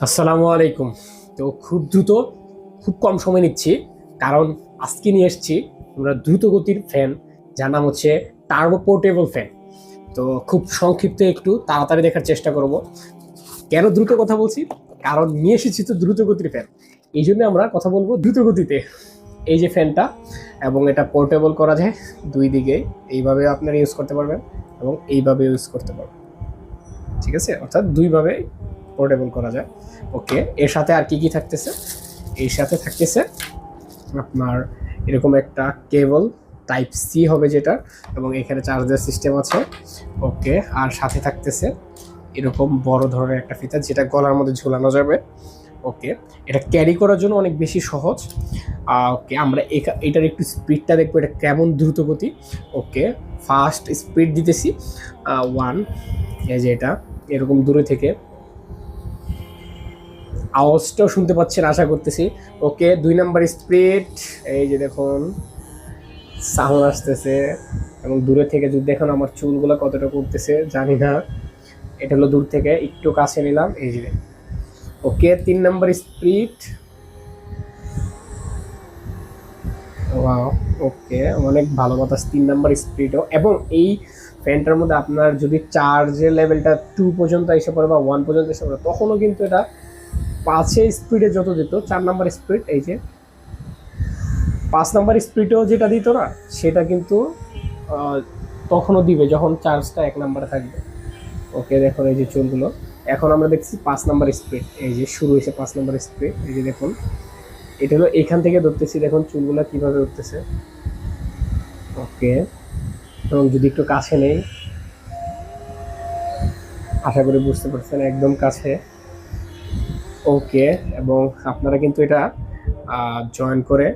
আসসালামু আলাইকুম। তো খুব দ্রুত, খুব কম সময় নিচ্ছি, কারণ আজকে নিয়ে এসেছি আমরা দ্রুত গতির ফ্যান, যার নাম হচ্ছে টার্বো পোর্টেবল ফ্যান। তো খুব সংক্ষিপ্ত একটু তাড়াতাড়ি দেখার চেষ্টা করব। কেন দ্রুত কথা বলছি? কারণ নিয়ে এসেছি তো দ্রুত গতির ফ্যান, এই জন্য আমরা কথা বলবো দ্রুত গতিতে। এই যে ফ্যানটা, এবং এটা পোর্টেবল করা যায় দুই দিকে, এইভাবে আপনারা ইউজ করতে পারবেন এবং এইভাবে ইউজ করতে পারবেন। ঠিক আছে, অর্থাৎ দুইভাবে পোর্টেবল করা যায়। ওকে, এর সাথে আর কি কি থাকতেছে? এর সাথে থাকতেছে আপনার এরকম একটা কেবল টাইপ সি হবে যেটা, এবং এখানে চার্জার সিস্টেম আছে। ওকে, আর সাথে থাকতেছে এরকম বড় ধরনের একটা ফিতা যেটা গলার মধ্যে ঝুলানো যাবে। ওকে, এটা ক্যারি করার জন্য অনেক বেশি সহজ। ওকে, আমরা এটার একটু স্পিডটা দেখবো, এটা কেমন দ্রুত গতি। ওকে, ফাস্ট স্পিড দিতেছি 1, এই যে এটা এরকম দূরে থেকে আওয়াজটাও শুনতে পাচ্ছেন আশা করতেছি। ওকে, 2 নাম্বার স্পিড, এই যে দেখুন সাউন্ড আসতেছে, এবং দূরে থেকে যদি দেখুন আমার চুলগুলো কতটা করতেছে জানি না। এটা হলো দূর থেকে, একটু কাছে নিলাম, এই যে। ওকে, 3 নাম্বার স্পিড, ওয়াও। ওকে, অনেক ভালো বাতাস 3 নাম্বার স্পিডও। এবং এই ফ্যানটার মধ্যে আপনার যদি চার্জের লেভেলটা 2 পর্যন্ত এসে পড়ে বা 1 পর্যন্ত এসে পড়ে, তখনও কিন্তু এটা 5 স্পিডে যত দিত, 4 নাম্বার স্পিড, এই যে 5 নাম্বার স্পিডেও যেটা দিত না, সেটা কিন্তু তখনও দিবে যখন চার্জটা 1 নাম্বারে থাকবে। ওকে, দেখুন এই যে চুলগুলো, এখন আমরা দেখছি 5 নাম্বার স্পিড, এই যে শুরু হয়েছে 5 নাম্বার স্পিড, এই যে দেখুন এটা হলো এখান থেকে ধরতেছি, দেখুন চুলগুলো কিভাবে উঠতেছে। ওকে, এবং যদি একটু কাছে নেই, আশা করি বুঝতে পারছেন, একদম কাছে। ওকে, এবং আপনারা কিন্তু এটা জয়েন করে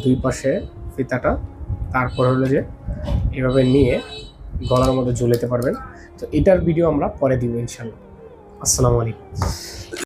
দুই পাশে ফিতাটা, তারপর হলো যে এভাবে নিয়ে গলার মধ্যে ঝুলাতে পারবেন। তো এটার ভিডিও আমরা পরে দিব ইনশাল্লাহ। আসসালামু আলাইকুম।